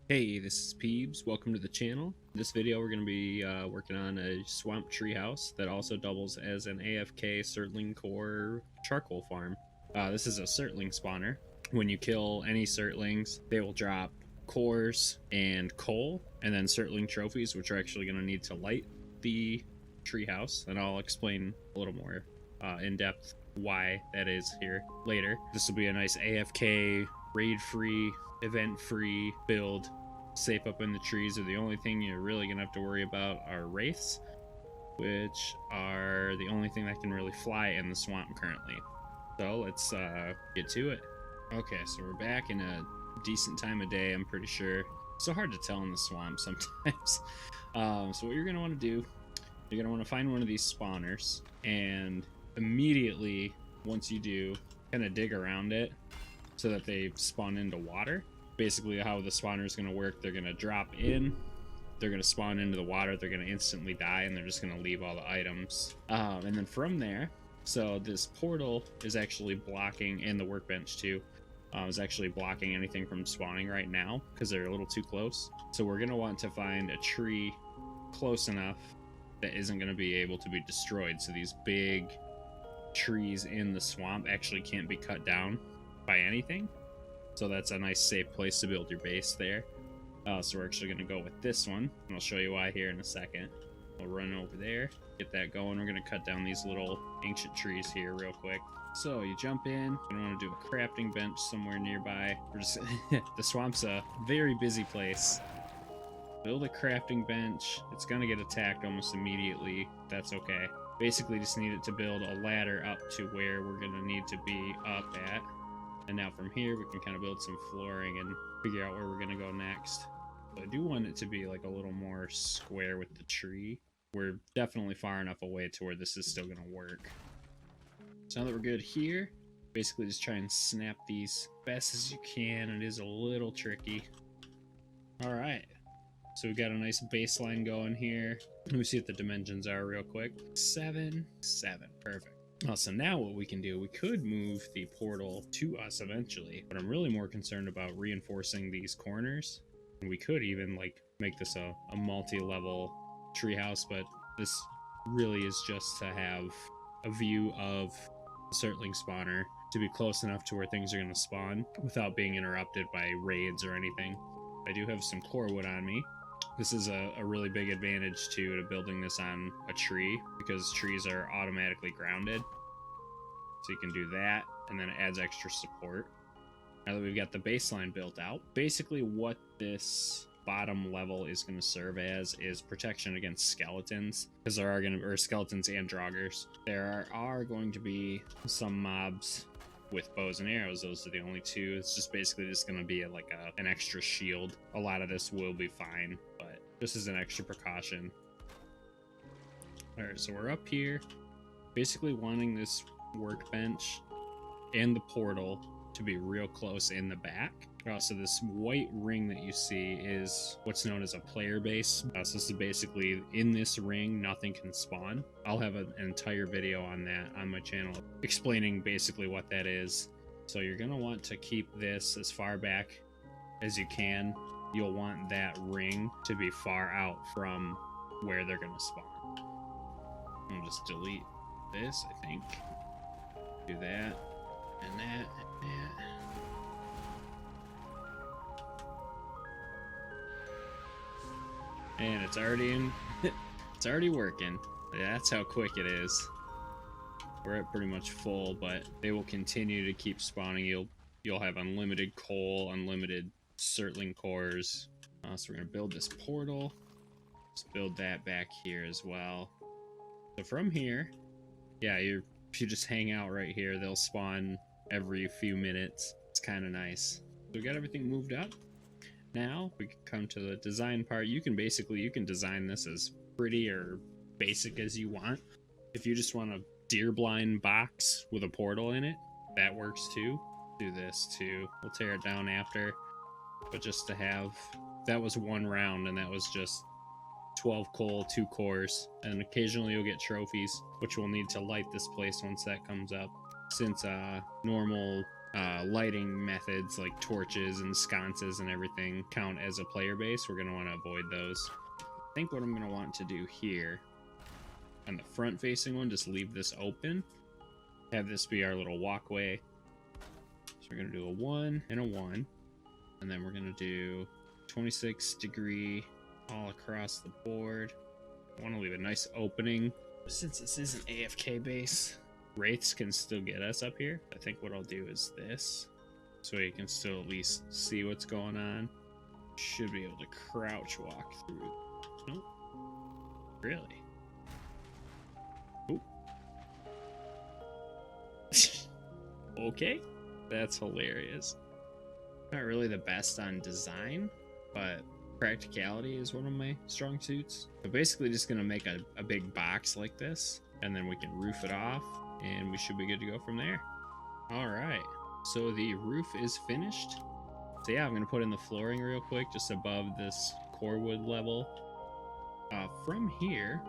Hey, this is Peebs. Welcome to the channel. In this video, we're going to be working on a swamp treehouse that also doubles as an AFK surtling core charcoal farm. This is a surtling spawner. When you kill any surtlings, they will drop cores and coal, and then surtling trophies, which are actually going to need to light the treehouse. And I'll explain a little more in depth why that is here later. This will be a nice AFK raid-free, event-free build. Safe up in the trees are the only thing you're really gonna have to worry about are wraiths, which are the only thing that can really fly in the swamp currently. So let's get to it. Okay, so we're back in a decent time of day, I'm pretty sure. It's so hard to tell in the swamp sometimes. So what you're gonna want to do, you're gonna want to find one of these spawners, and immediately once you do, kind of dig around it so that they spawn into water. Basically how the spawner is going to work, they're going to drop in, they're going to spawn into the water, they're going to instantly die, and they're just going to leave all the items. And then from there, so this portal is actually blocking, and the workbench too, is actually blocking anything from spawning right now because they're a little too close. So we're going to want to find a tree close enough that isn't going to be able to be destroyed. So these big trees in the swamp actually can't be cut down by anything. So that's a nice safe place to build your base there. So we're actually going to go with this one, and I'll show you why here in a second. We'll run over there, get that going. We're going to cut down these little ancient trees here real quick. So you jump in, I want to do a crafting bench somewhere nearby. We're just the swamp's a very busy place. Build a crafting bench. It's going to get attacked almost immediately. That's okay. Basically just need it to build a ladder up to where we're going to need to be up at. And now from here, we can kind of build some flooring and figure out where we're going to go next. But I do want it to be like a little more square with the tree. We're definitely far enough away to where this is still going to work. So now that we're good here, basically just try and snap these best as you can. It is a little tricky. All right. So we got a nice baseline going here. Let me see what the dimensions are real quick. 7, 7. Perfect. So now what we can do, we could move the portal to us eventually, but I'm really more concerned about reinforcing these corners. And we could even like make this a multi-level treehouse, but this really is just to have a view of the surtling spawner to be close enough to where things are going to spawn without being interrupted by raids or anything. I do have some core wood on me. This is a really big advantage too to building this on a tree, because trees are automatically grounded. So you can do that, and then it adds extra support. Now that we've got the baseline built out, basically what this bottom level is going to serve as is protection against skeletons, because there are going to, or skeletons and draugrs. There are going to be some mobs with bows and arrows. Those are the only two. It's just basically just going to be like an extra shield. A lot of this will be fine, but this is an extra precaution. All right, so we're up here, basically wanting this workbench and the portal to be real close in the back. So this white ring that you see is what's known as a player base. So this is basically in this ring, nothing can spawn. I'll have an entire video on that on my channel explaining basically what that is. So you're going to want to keep this as far back as you can. You'll want that ring to be far out from where they're going to spawn. I'll just delete this, I think. Do that, and that, and that. And it's already in, it's already working. That's how quick it is. We're at pretty much full, but they will continue to keep spawning. You'll have unlimited coal, unlimited surtling cores. So we're gonna build this portal. Let's build that back here as well. So from here, yeah, if you just hang out right here, they'll spawn every few minutes. It's kind of nice. So we got everything moved up. Now we can come to the design part. You can design this as pretty or basic as you want. If you just want a deer blind box with a portal in it, that works too. Do this too. We'll tear it down after, but just to have, that was one round, and that was just 12 coal, 2 cores, and occasionally you'll get trophies, which we'll need to light this place once that comes up. Since normal lighting methods like torches and sconces and everything count as a player base, we're going to want to avoid those. I think what I'm going to want to do here on the front facing one, just leave this open, have this be our little walkway. So we're going to do a 1 and a 1, and then we're going to do 26 degree all across the board. I want to leave a nice opening. Since this is an AFK base, wraiths can still get us up here. I think what I'll do is this, so you can still at least see what's going on. Should be able to crouch walk through. Nope. Really? Oop. Okay. That's hilarious. Not really the best on design, but practicality is one of my strong suits. So basically just going to make a big box like this, and then we can roof it off, and we should be good to go from there. All right, so the roof is finished. So yeah, I'm going to put in the flooring real quick, just above this core wood level. From here,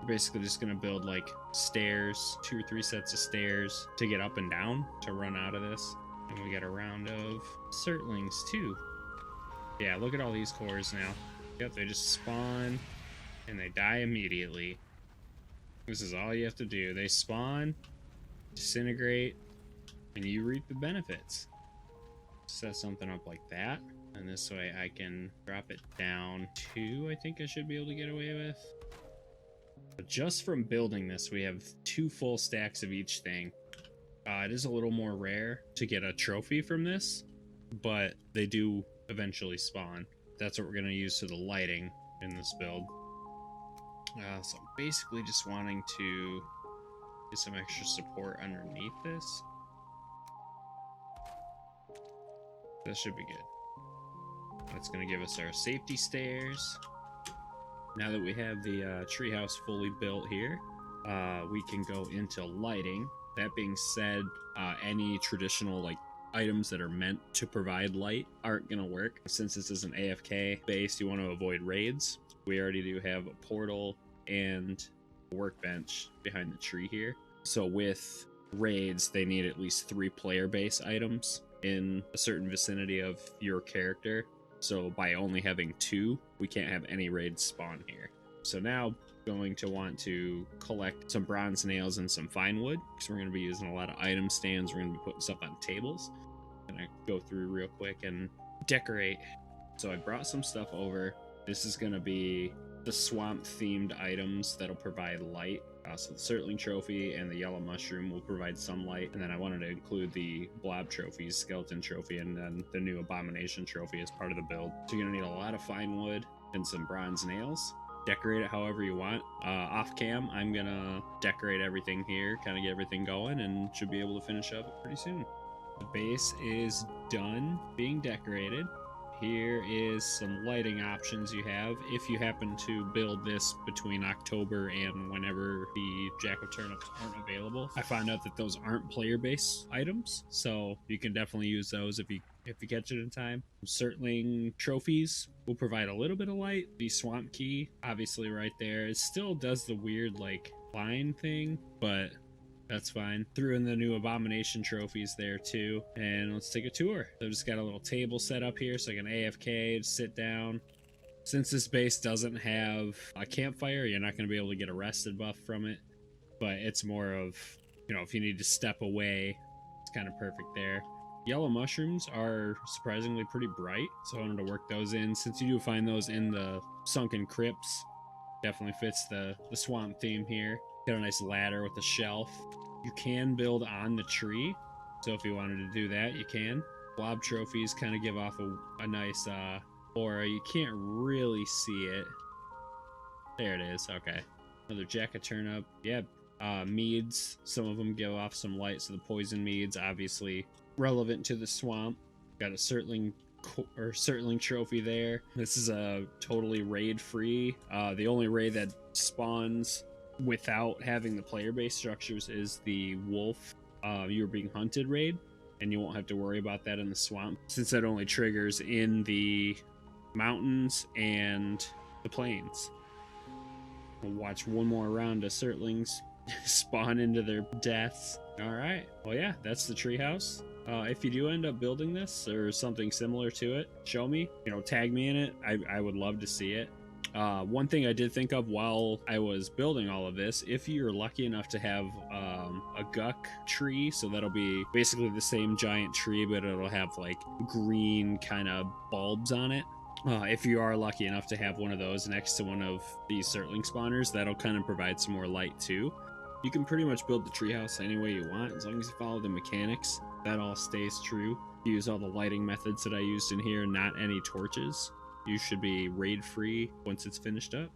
we're basically just going to build like stairs, 2 or 3 sets of stairs to get up and down to run out of this. And we got a round of surtlings too. Yeah, look at all these cores now. Yep, they just spawn and they die immediately. This is all you have to do. They spawn, disintegrate, and you reap the benefits. Set something up like that, and this way I can drop it down to, I think I should be able to get away with. But just from building this, we have 2 full stacks of each thing. It is a little more rare to get a trophy from this, but they do eventually spawn. That's what we're going to use for the lighting in this build. So I'm basically just wanting to get some extra support underneath this. That should be good. That's going to give us our safety stairs. Now that we have the treehouse fully built here, we can go into lighting. That being said, any traditional like items that are meant to provide light aren't going to work. Since this is an AFK base, you want to avoid raids. We already do have a portal and a workbench behind the tree here. So with raids, they need at least 3 player base items in a certain vicinity of your character. So by only having 2, we can't have any raids spawn here. So now going to want to collect some bronze nails and some fine wood, because we're going to be using a lot of item stands. We're going to be putting stuff on tables. I'm going to go through real quick and decorate. So I brought some stuff over. This is going to be the swamp themed items that'll provide light. So the surtling trophy and the yellow mushroom will provide some light, and then I wanted to include the blob trophies, skeleton trophy, and then the new abomination trophy as part of the build. So you're gonna need a lot of fine wood and some bronze nails. Decorate it however you want. Off cam, I'm gonna decorate everything here, kind of get everything going, and should be able to finish up pretty soon. The base is done being decorated. Here is some lighting options you have if you happen to build this between October and whenever the jack-o'-turnips aren't available. I found out that those aren't player-based items, so you can definitely use those if you catch it in time. Surtling trophies will provide a little bit of light. The swamp key, obviously right there. It still does the weird like line thing, but that's fine. Threw in the new abomination trophies there too. And let's take a tour. So I've just got a little table set up here so I can AFK, sit down. Since this base doesn't have a campfire, you're not going to be able to get a rested buff from it. But it's more of, you know, if you need to step away, it's kind of perfect there. Yellow mushrooms are surprisingly pretty bright, so I wanted to work those in. Since you do find those in the sunken crypts, definitely fits the swamp theme here. Got a nice ladder with a shelf. You can build on the tree, so if you wanted to do that, you can. Blob trophies kind of give off a nice aura. You can't really see it. There it is. Okay. Another jack-o'-turnip. Yeah. Meads. Some of them give off some light, so the poison meads, obviously relevant to the swamp. Got a surtling trophy there. This is a totally raid free. The only raid that spawns without having the player base structures is the wolf you're being hunted raid, and you won't have to worry about that in the swamp since that only triggers in the mountains and the plains. We'll watch one more round of surtlings spawn into their deaths. All right, well, yeah, that's the treehouse. If you do end up building this or something similar to it, show me, you know, tag me in it. I would love to see it. One thing I did think of while I was building all of this, if you're lucky enough to have a guck tree, so that'll be basically the same giant tree, but it'll have like green kind of bulbs on it. If you are lucky enough to have one of those next to one of these surtling spawners, that'll kind of provide some more light too. You can pretty much build the treehouse any way you want, as long as you follow the mechanics. That all stays true. Use all the lighting methods that I used in here, not any torches. You should be raid free once it's finished up.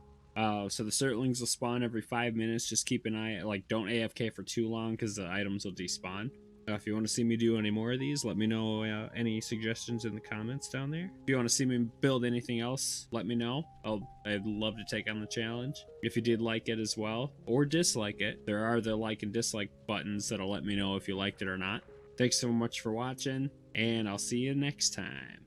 So the surtlings will spawn every 5 minutes. Just keep an eye, like don't AFK for too long because the items will despawn. If you want to see me do any more of these, let me know any suggestions in the comments down there. If you want to see me build anything else, let me know. I'd love to take on the challenge. If you did like it as well, or dislike it, there are the like and dislike buttons that'll let me know if you liked it or not. Thanks so much for watching, and I'll see you next time.